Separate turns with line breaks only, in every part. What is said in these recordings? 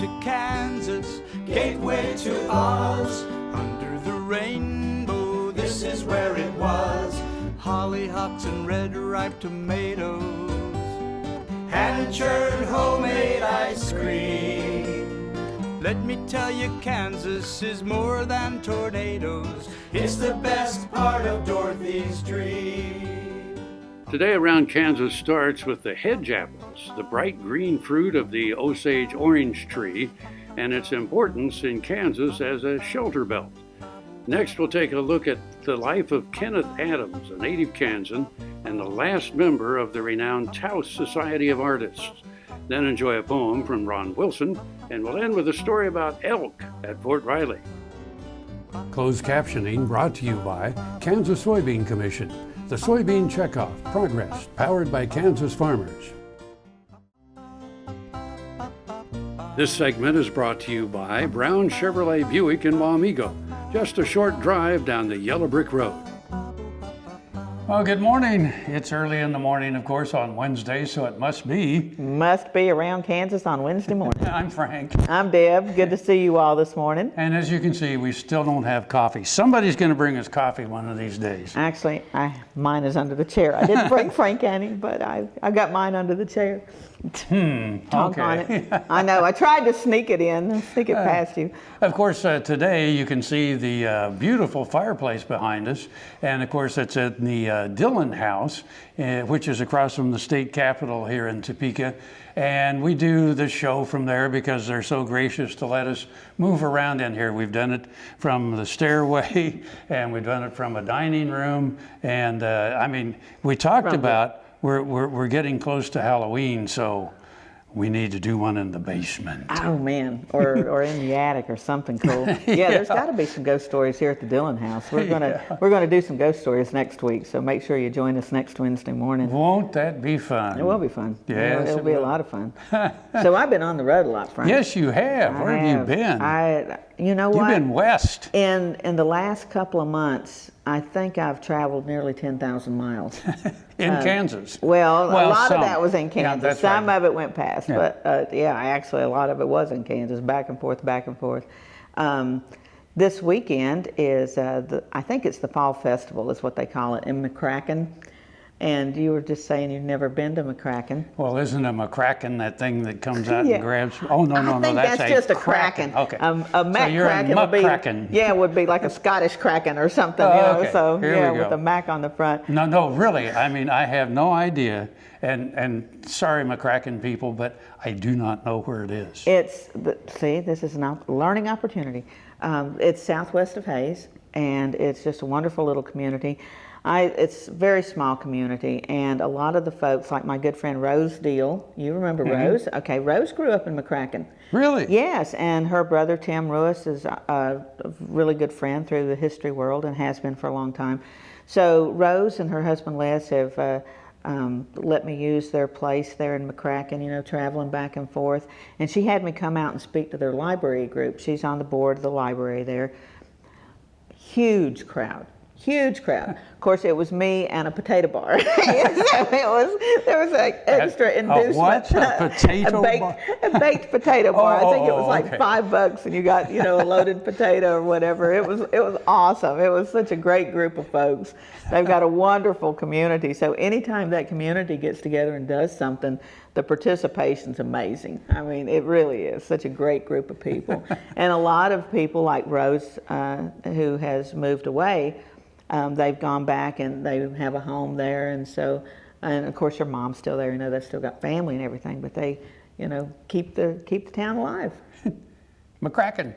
to Kansas, gateway to Oz. Under the rainbow, this is where it was. Hollyhocks and red ripe tomatoes, hand-churned homemade ice cream. Let me tell you, Kansas is more than tornadoes. It's the best part of Dorothy's dream.
Today Around Kansas starts with the hedge apples, the bright green fruit of the Osage Orange tree, and its importance in Kansas as a shelter belt. Next, we'll take a look at the life of Kenneth Adams, a native Kansan, and the last member of the renowned Taos Society of Artists. Then enjoy a poem from Ron Wilson, and we'll end with a story about elk at Fort Riley. Closed captioning brought to you by Kansas Soybean Commission. The Soybean Checkoff Progress, powered by Kansas farmers. This segment is brought to you by Brown Chevrolet Buick in Wamego, just a short drive down the yellow brick road. Well, good morning. It's early in the morning, of course, on Wednesday, so it must be
Around Kansas on Wednesday morning.
I'm Frank.
I'm Deb. Good to see you all this morning.
And as you can see, we still don't have coffee. Somebody's going to bring us coffee one of these days.
Actually, mine is under the chair. I didn't bring Frank any, but I got mine under the chair. Talk on it. I know. I tried to sneak it past you.
Of course, today you can see the beautiful fireplace behind us, and of course it's at the Dillon House, which is across from the state capitol here in Topeka. And we do the show from there because they're so gracious to let us move around in here. We've done it from the stairway, and we've done it from a dining room. And I mean, we talked about we're getting close to Halloween, so we need to do one in the basement.
Oh man, or in the attic or something cool. Yeah, there's got to be some ghost stories here at the Dillon House. We're gonna do some ghost stories next week, so make sure you join us next Wednesday morning.
Won't that be fun?
It will be fun.
Yes,
it'll be a lot of fun. So I've been on the road a lot, Frank.
Yes, you have. Where have you been?
You know what?
You've been west.
In the last couple of months, I think I've traveled nearly 10,000 miles.
In Kansas?
Well, a lot of that was in Kansas.
Yeah, that's
some
right.
of it went past, but actually a lot of it was in Kansas, back and forth. This weekend is, I think it's the Fall Festival is what they call it, in McCracken. And you were just saying you've never been to McCracken.
Well, isn't a McCracken that thing that comes out and grabs? Oh, no,
I think that's just a kraken.
Okay.
A McCracken would be like a Scottish kraken or something.
Okay.
So
Here we go.
with a Mac on the front.
No, really. I mean, I have no idea. And sorry, McCracken people, but I do not know where it is.
This is a learning opportunity. It's southwest of Hayes, and it's just a wonderful little community. It's a very small community, and a lot of the folks, like my good friend Rose Deal, you remember Rose? Okay, Rose grew up in McCracken.
Really?
Yes, and her brother Tim Ruiz is a really good friend through the history world and has been for a long time. So Rose and her husband Les have let me use their place there in McCracken, traveling back and forth. And she had me come out and speak to their library group. She's on the board of the library there. Huge crowd. Of course, it was me and a potato bar. There was an extra inducement.
What? A potato bar?
A baked potato bar. I think it was like $5, and you got a loaded potato or whatever. It was awesome. It was such a great group of folks. They've got a wonderful community. So anytime that community gets together and does something, the participation's amazing. I mean, it really is such a great group of people. And a lot of people like Rose, who has moved away, they've gone back and they have a home there, and of course your mom's still there. They've still got family and everything, but they, keep the town alive.
McCracken.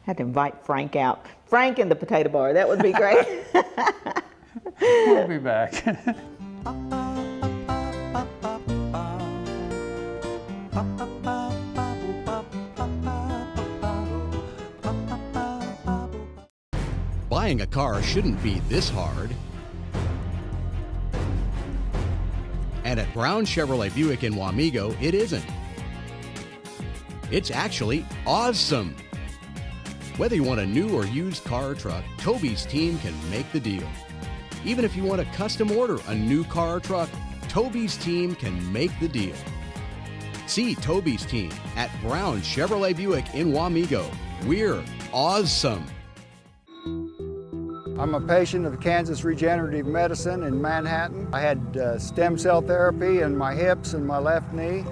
Had to invite Frank out. Frank and the potato bar. That would be great.
We'll be back.
Buying a car shouldn't be this hard. And at Brown Chevrolet Buick in Wamego, it isn't. It's actually awesome. Whether you want a new or used car or truck, Toby's team can make the deal. Even if you want to custom order a new car or truck, Toby's team can make the deal. See Toby's team at Brown Chevrolet Buick in Wamego. We're awesome.
I'm a patient of Kansas Regenerative Medicine in Manhattan. I had stem cell therapy in my hips and my left knee.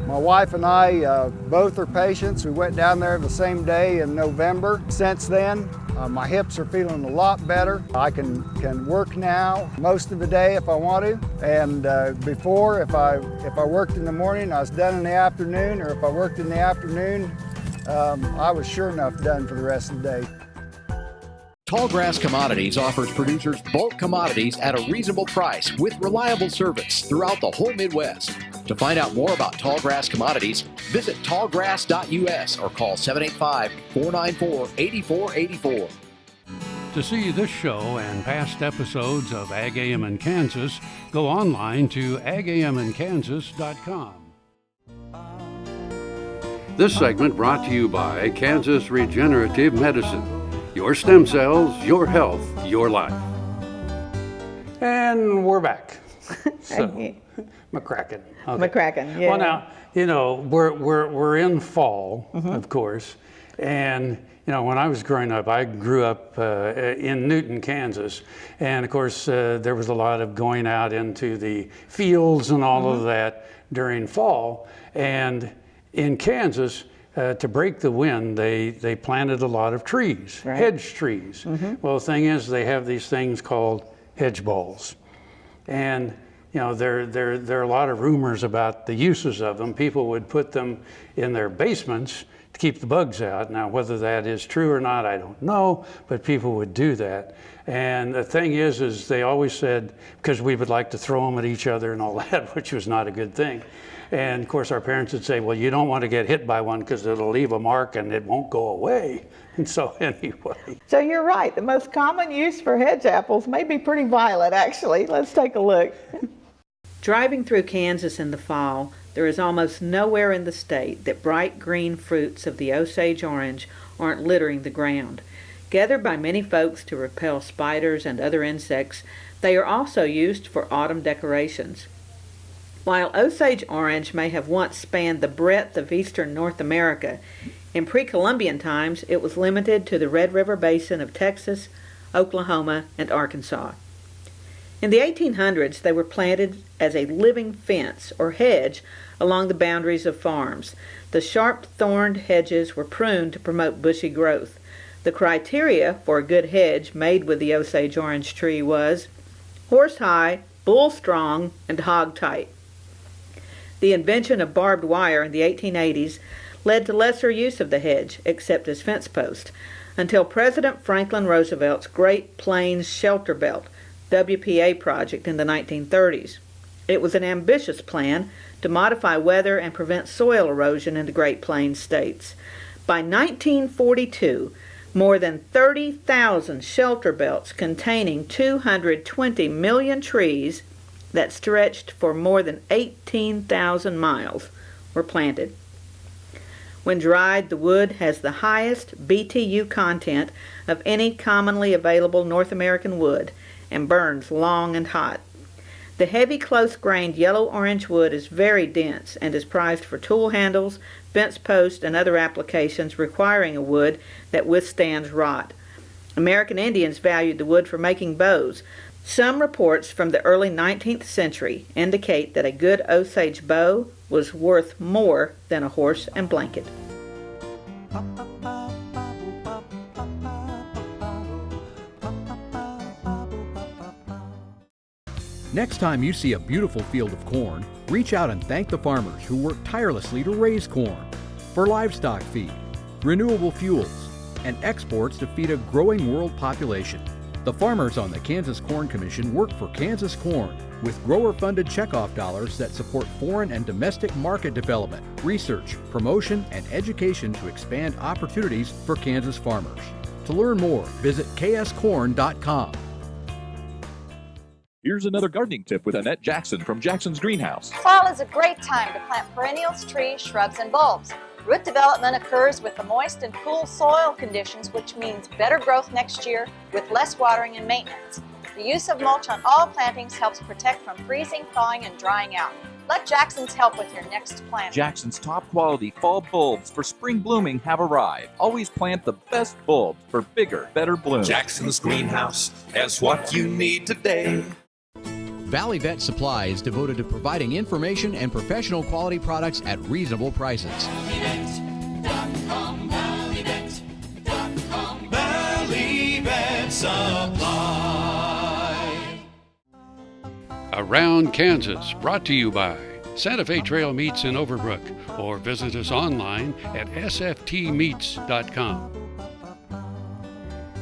My wife and I both are patients. We went down there the same day in November. Since then, my hips are feeling a lot better. I can work now most of the day if I want to. And before, if I worked in the morning, I was done in the afternoon, or if I worked in the afternoon, I was sure enough done for the rest of the day.
Tallgrass Commodities offers producers bulk commodities at a reasonable price with reliable service throughout the whole Midwest. To find out more about Tallgrass Commodities, visit tallgrass.us or call 785-494-8484.
To see this show and past episodes of Ag AM in Kansas, go online to agaminkansas.com. This segment brought to you by Kansas Regenerative Medicine. Your stem cells, your health, your life. And we're back. So, McCracken. Okay.
McCracken, yeah.
Well, now, you know, we're in fall, of course, and you know, when I was growing up, I grew up in Newton, Kansas, and of course, there was a lot of going out into the fields and all of that during fall, and in Kansas, to break the wind, they planted a lot of trees, right. Hedge trees. Well, the thing is, they have these things called hedge balls, and you know, there are a lot of rumors about the uses of them. People would put them in their basements to keep the bugs out. Now, whether that is true or not, I don't know, but people would do that. And the thing is they always said, because we would like to throw them at each other and all that, which was not a good thing. And of course, our parents would say, well, you don't want to get hit by one because it'll leave a mark and it won't go away. And so anyway.
So you're right. The most common use for hedge apples may be pretty violent, actually. Let's take a look.
Driving through Kansas in the fall, there is almost nowhere in the state that bright green fruits of the Osage Orange aren't littering the ground. Gathered by many folks to repel spiders and other insects, they are also used for autumn decorations. While Osage Orange may have once spanned the breadth of eastern North America, in pre-Columbian times it was limited to the Red River Basin of Texas, Oklahoma, and Arkansas. In the 1800s, they were planted as a living fence or hedge along the boundaries of farms. The sharp-thorned hedges were pruned to promote bushy growth. The criteria for a good hedge made with the Osage Orange tree was horse-high, bull-strong, and hog-tight. The invention of barbed wire in the 1880s led to lesser use of the hedge, except as fence post, until President Franklin Roosevelt's Great Plains Shelter Belt, WPA project in the 1930s. It was an ambitious plan to modify weather and prevent soil erosion in the Great Plains states. By 1942, more than 30,000 shelter belts containing 220 million trees that stretched for more than 18,000 miles were planted. When dried, the wood has the highest BTU content of any commonly available North American wood and burns long and hot. The heavy, close-grained yellow-orange wood is very dense and is prized for tool handles, fence posts, and other applications requiring a wood that withstands rot. American Indians valued the wood for making bows. Some reports from the early 19th century indicate that a good Osage bow was worth more than a horse and blanket.
Next time you see a beautiful field of corn, reach out and thank the farmers who work tirelessly to raise corn for livestock feed, renewable fuels, and exports to feed a growing world population. The farmers on the Kansas Corn Commission work for Kansas Corn with grower-funded checkoff dollars that support foreign and domestic market development, research, promotion, and education to expand opportunities for Kansas farmers. To learn more, visit kscorn.com.
Here's another gardening tip with Annette Jackson from Jackson's Greenhouse.
Fall is a great time to plant perennials, trees, shrubs, and bulbs. Root development occurs with the moist and cool soil conditions, which means better growth next year with less watering and maintenance. The use of mulch on all plantings helps protect from freezing, thawing, and drying out. Let Jackson's help with your next planting.
Jackson's top quality fall bulbs for spring blooming have arrived. Always plant the best bulbs for bigger, better blooms.
Jackson's Greenhouse has what you need today.
Valley Vet Supply is devoted to providing information and professional quality products at reasonable prices.
Valley Vet Supply.
Around Kansas, brought to you by Santa Fe Trail Meats in Overbrook, or visit us online at sftmeats.com.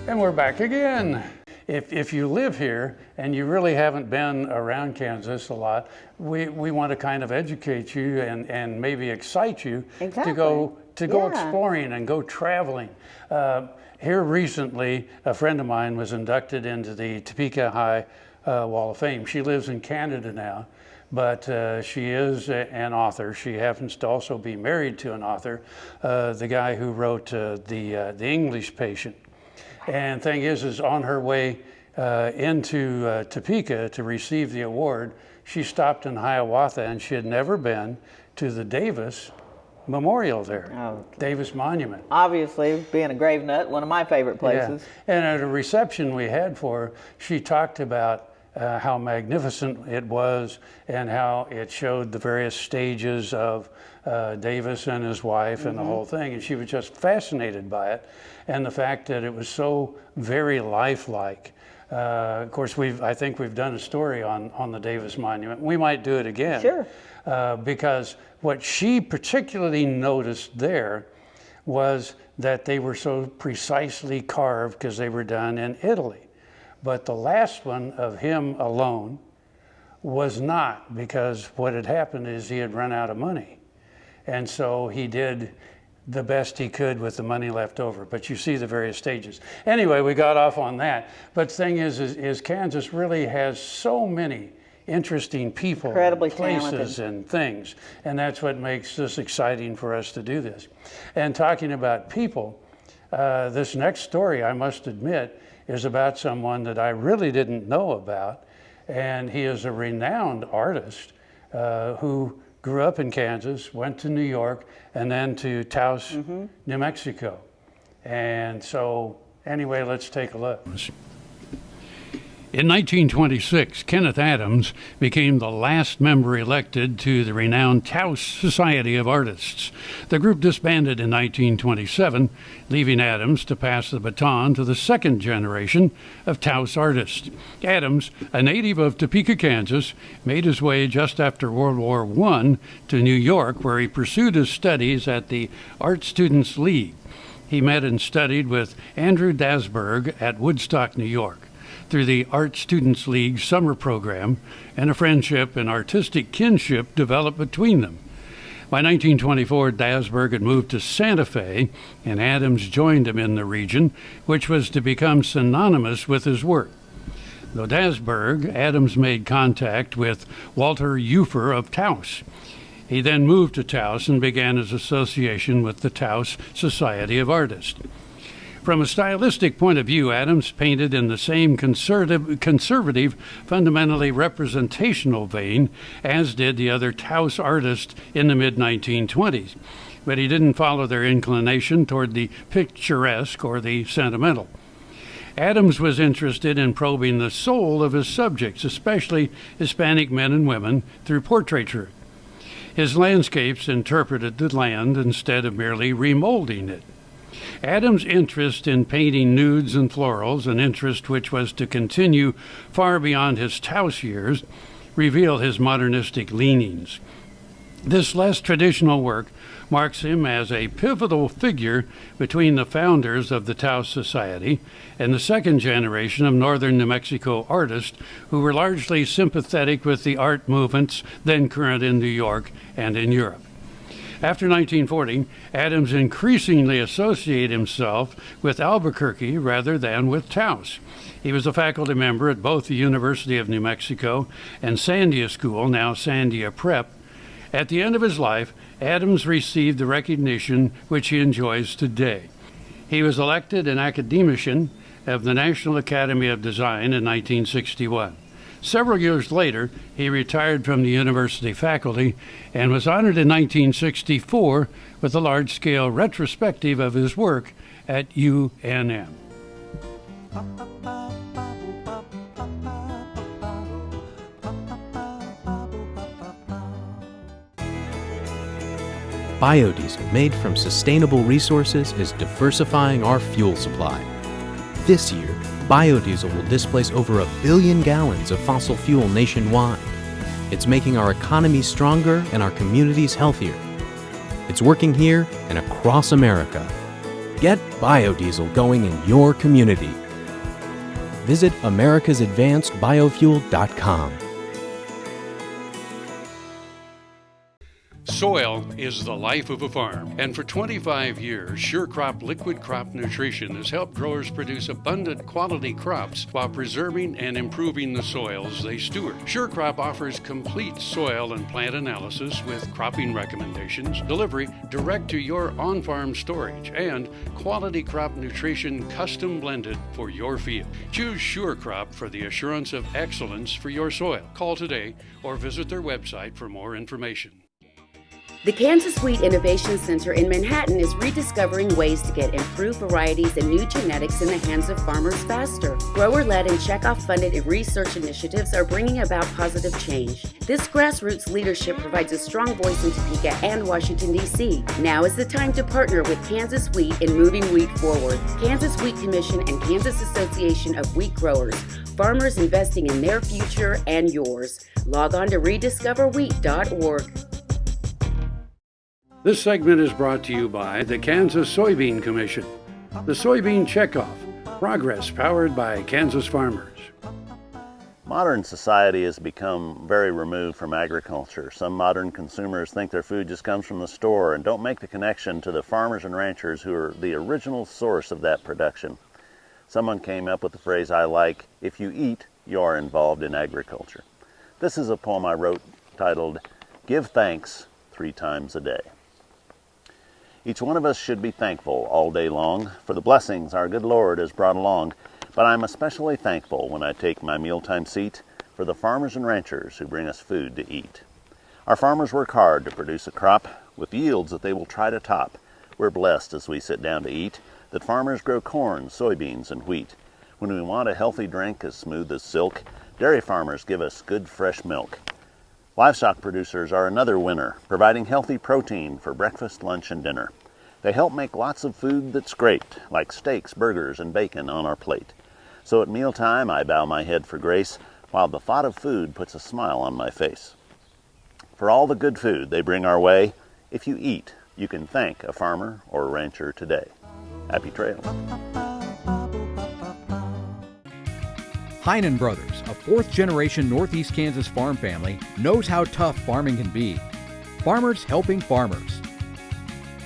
And we're back again. If you live here and you really haven't been around Kansas a lot, we want to kind of educate you and maybe excite you to go exploring and go traveling. Here recently, a friend of mine was inducted into the Topeka High Wall of Fame. She lives in Canada now, but she is an author. She happens to also be married to an author, the guy who wrote the English Patient. And thing is on her way into Topeka to receive the award, she stopped in Hiawatha, and she had never been to the Davis Memorial there, Davis Monument.
Obviously, being a grave nut, one of my favorite places.
Yeah. And at a reception we had for her, she talked about how magnificent it was and how it showed the various stages of Davis and his wife and the whole thing. And she was just fascinated by it, and the fact that it was so very lifelike. Of course, I think we've done a story on the Davis Monument. We might do it again.
Sure.
Because what she particularly noticed there was that they were so precisely carved because they were done in Italy. But the last one of him alone was not, because what had happened is he had run out of money. And so he did the best he could with the money left over. But you see the various stages. Anyway, we got off on that. But the thing is Kansas really has so many interesting people,
incredibly
places,
talented,
and things. And that's what makes this exciting for us to do this. And talking about people, this next story, I must admit, is about someone that I really didn't know about. And he is a renowned artist who grew up in Kansas, went to New York, and then to Taos, New Mexico. And so, anyway, let's take a look. In 1926, Kenneth Adams became the last member elected to the renowned Taos Society of Artists. The group disbanded in 1927, leaving Adams to pass the baton to the second generation of Taos artists. Adams, a native of Topeka, Kansas, made his way just after World War I to New York, where he pursued his studies at the Art Students League. He met and studied with Andrew Dasberg at Woodstock, New York. Through the Art Students League summer program, and a friendship and artistic kinship developed between them. By 1924, Dasberg had moved to Santa Fe, and Adams joined him in the region, which was to become synonymous with his work. Though Dasberg, Adams made contact with Walter Ufer of Taos. He then moved to Taos and began his association with the Taos Society of Artists. From a stylistic point of view, Adams painted in the same conservative, fundamentally representational vein as did the other Taos artists in the mid-1920s. But he didn't follow their inclination toward the picturesque or the sentimental. Adams was interested in probing the soul of his subjects, especially Hispanic men and women, through portraiture. His landscapes interpreted the land instead of merely remolding it. Adams' interest in painting nudes and florals, an interest which was to continue far beyond his Taos years, revealed his modernistic leanings. This less traditional work marks him as a pivotal figure between the founders of the Taos Society and the second generation of northern New Mexico artists who were largely sympathetic with the art movements then current in New York and in Europe. After 1940, Adams increasingly associated himself with Albuquerque rather than with Taos. He was a faculty member at both the University of New Mexico and Sandia School, now Sandia Prep. At the end of his life, Adams received the recognition which he enjoys today. He was elected an academician of the National Academy of Design in 1961. Several years later, he retired from the university faculty and was honored in 1964 with a large-scale retrospective of his work at UNM.
Biodiesel made from sustainable resources is diversifying our fuel supply. This year, biodiesel will displace over 1 billion gallons of fossil fuel nationwide. It's making our economy stronger and our communities healthier. It's working here and across America. Get biodiesel going in your community. Visit americasadvancedbiofuel.com.
Soil is the life of a farm, and for 25 years, SureCrop Liquid Crop Nutrition has helped growers produce abundant quality crops while preserving and improving the soils they steward. SureCrop offers complete soil and plant analysis with cropping recommendations, delivery direct to your on-farm storage, and quality crop nutrition custom blended for your field. Choose SureCrop for the assurance of excellence for your soil. Call today or visit their website for more information.
The Kansas Wheat Innovation Center in Manhattan is rediscovering ways to get improved varieties and new genetics in the hands of farmers faster. Grower-led and checkoff-funded research initiatives are bringing about positive change. This grassroots leadership provides a strong voice in Topeka and Washington, D.C. Now is the time to partner with Kansas Wheat in moving wheat forward. Kansas Wheat Commission and Kansas Association of Wheat Growers. Farmers investing in their future and yours. Log on to rediscoverwheat.org.
This segment is brought to you by the Kansas Soybean Commission, the Soybean Checkoff, progress powered by Kansas farmers.
Modern society has become very removed from agriculture. Some modern consumers think their food just comes from the store and don't make the connection to the farmers and ranchers who are the original source of that production. Someone came up with the phrase I like, if you eat, you are involved in agriculture. This is a poem I wrote titled, Give Thanks 3 Times a Day. Each one of us should be thankful all day long for the blessings our good Lord has brought along, but I'm especially thankful when I take my mealtime seat for the farmers and ranchers who bring us food to eat. Our farmers work hard to produce a crop with yields that they will try to top. We're blessed as we sit down to eat that farmers grow corn, soybeans, and wheat. When we want a healthy drink as smooth as silk, dairy farmers give us good fresh milk. Livestock producers are another winner, providing healthy protein for breakfast, lunch, and dinner. They help make lots of food that's great, like steaks, burgers, and bacon on our plate. So at mealtime, I bow my head for grace, while the thought of food puts a smile on my face. For all the good food they bring our way, if you eat, you can thank a farmer or a rancher today. Happy trails.
Heinen Brothers, a fourth-generation Northeast Kansas farm family, knows how tough farming can be. Farmers helping farmers.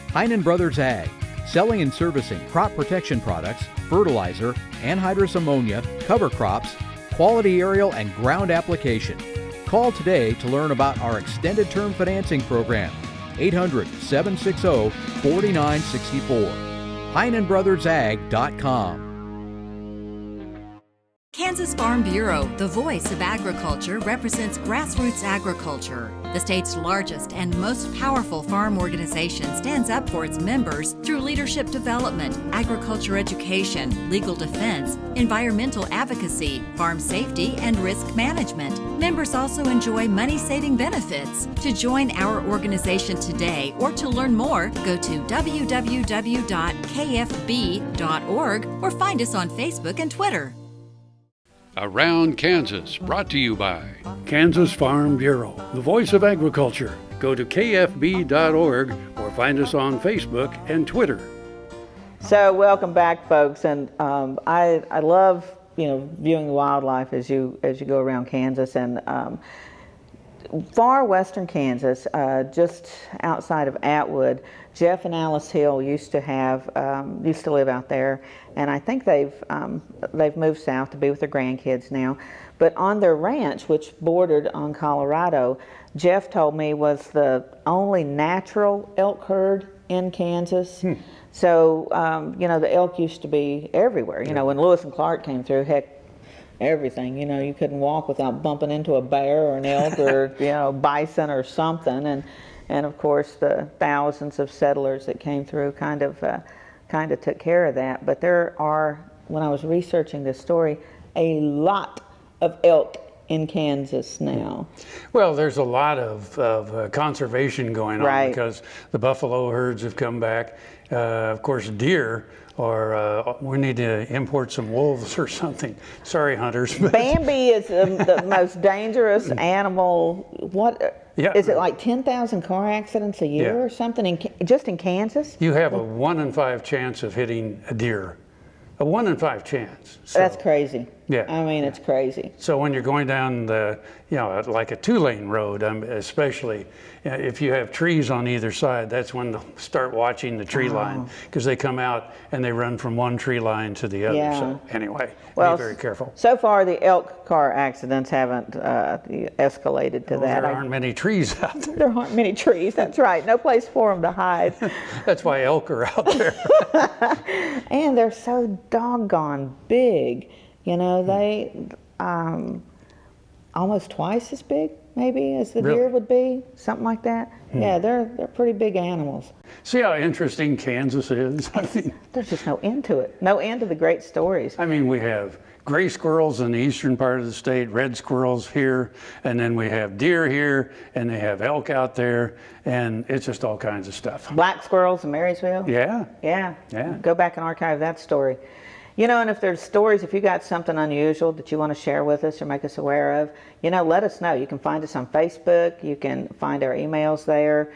Heinen Brothers Ag, selling and servicing crop protection products, fertilizer, anhydrous ammonia, cover crops, quality aerial and ground application. Call today to learn about our extended term financing program. 800-760-4964. HeinenBrothersAg.com.
Kansas Farm Bureau, the voice of agriculture, represents grassroots agriculture. The state's largest and most powerful farm organization stands up for its members through leadership development, agriculture education, legal defense, environmental advocacy, farm safety, and risk management. Members also enjoy money-saving benefits. To join our organization today or to learn more, go to www.kfb.org or find us on Facebook and Twitter.
Around Kansas, brought to you by Kansas Farm Bureau, the voice of agriculture. Go to kfb.org or find us on Facebook and Twitter.
So welcome back, folks, and I love viewing the wildlife as you go around Kansas, and far western Kansas, just outside of Atwood, Jeff and Alice Hill used to live out there, and I think they've moved south to be with their grandkids now. But on their ranch, which bordered on Colorado, Jeff told me was the only natural elk herd in Kansas. So the elk used to be everywhere. When Lewis and Clark came through, heck, everything. You know, you couldn't walk without bumping into a bear or an elk or, you know, bison or something. And of course, the thousands of settlers that came through kind of took care of that. But there are, when I was researching this story, a lot of elk in Kansas now.
Well, there's a lot of conservation going on because the buffalo herds have come back. Of course, deer, or we need to import some wolves or something. Sorry, hunters.
Bambi is the most dangerous animal. What?
Yeah.
Is it like 10,000 car accidents a year or something just in Kansas?
You have a 1 in 5 chance of hitting a deer. A 1 in 5 chance. So,
that's crazy.
Yeah.
I mean, it's crazy.
So when you're going down the, you know, like a 2-lane road, especially if you have trees on either side, that's when they'll start watching the tree line, because they come out and they run from one tree line to the other.
Yeah.
So anyway,
well,
be very careful.
So far, the elk car accidents haven't escalated to that.
There aren't many trees out there.
There aren't many trees, that's right. No place for them to hide.
That's why elk are out there.
And they're so doggone big. You know, they almost twice as big, maybe, as the deer would be, something like that. Yeah, they're pretty big animals.
See how interesting Kansas is? I mean,
there's just no end to it. No end to the great stories.
I mean, we have gray squirrels in the eastern part of the state, red squirrels here, and then we have deer here, and they have elk out there, and it's just all kinds of stuff.
Black squirrels in Marysville?
Yeah.
Yeah. Go back and archive that story. You know, and if there's stories, if you got something unusual that you want to share with us or make us aware of, you know, let us know. You can find us on Facebook. You can find our emails there.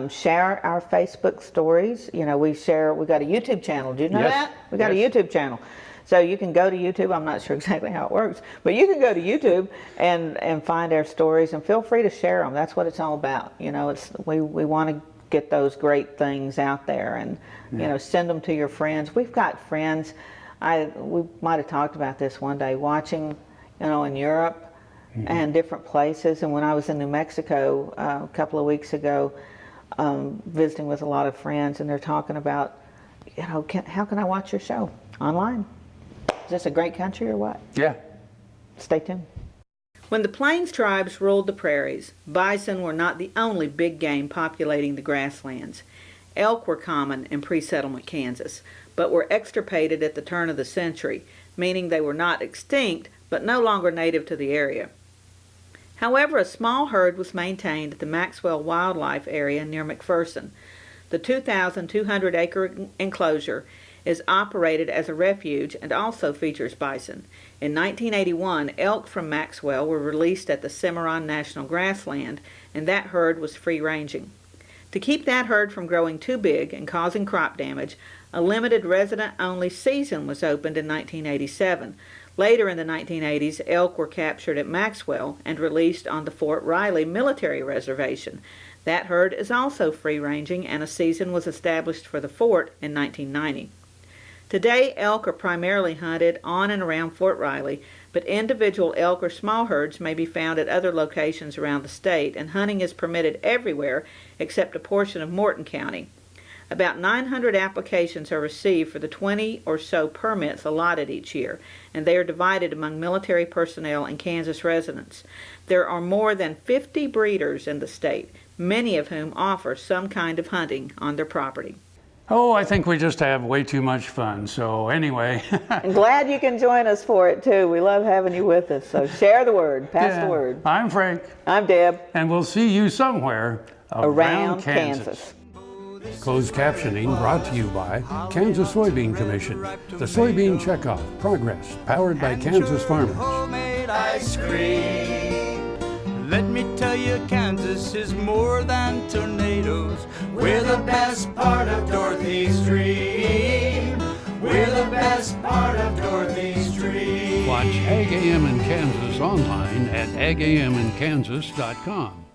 Share our Facebook stories. You know, we got a YouTube channel. Do you know that? We got a YouTube channel. So you can go to YouTube. I'm not sure exactly how it works, but you can go to YouTube and find our stories, and feel free to share them. That's what it's all about. You know, we want to get those great things out there, and you know, send them to your friends. We've got friends. We might have talked about this one day, watching, you know, in Europe and different places. And when I was in New Mexico a couple of weeks ago, visiting with a lot of friends, and they're talking about, you know, how can I watch your show online? Is this a great country or what?
Yeah.
Stay tuned.
When the Plains tribes ruled the prairies, bison were not the only big game populating the grasslands. Elk were common in pre-settlement Kansas, but were extirpated at the turn of the century, meaning they were not extinct, but no longer native to the area. However, a small herd was maintained at the Maxwell Wildlife Area near McPherson. The 2,200-acre enclosure is operated as a refuge and also features bison. In 1981, elk from Maxwell were released at the Cimarron National Grassland, and that herd was free-ranging. To keep that herd from growing too big and causing crop damage, a limited resident-only season was opened in 1987. Later in the 1980s, elk were captured at Maxwell and released on the Fort Riley Military Reservation. That herd is also free-ranging, and a season was established for the fort in 1990. Today, elk are primarily hunted on and around Fort Riley, but individual elk or small herds may be found at other locations around the state, and hunting is permitted everywhere except a portion of Morton County. About 900 applications are received for the 20 or so permits allotted each year, and they are divided among military personnel and Kansas residents. There are more than 50 breeders in the state, many of whom offer some kind of hunting on their property.
Oh, I think we just have way too much fun. So anyway.
I'm glad you can join us for it too. We love having you with us. So share the word, pass the word.
I'm Frank.
I'm Deb.
And we'll see you somewhere around Kansas. Closed captioning brought to you by Kansas Soybean Commission. The Soybean Checkoff Progress, powered by Kansas farmers.
Homemade ice cream. Let me tell you, Kansas is more than tornadoes. We're the best part of Dorothy's dream. We're the best part of Dorothy's dream.
Watch Ag AM in Kansas online at agaminkansas.com.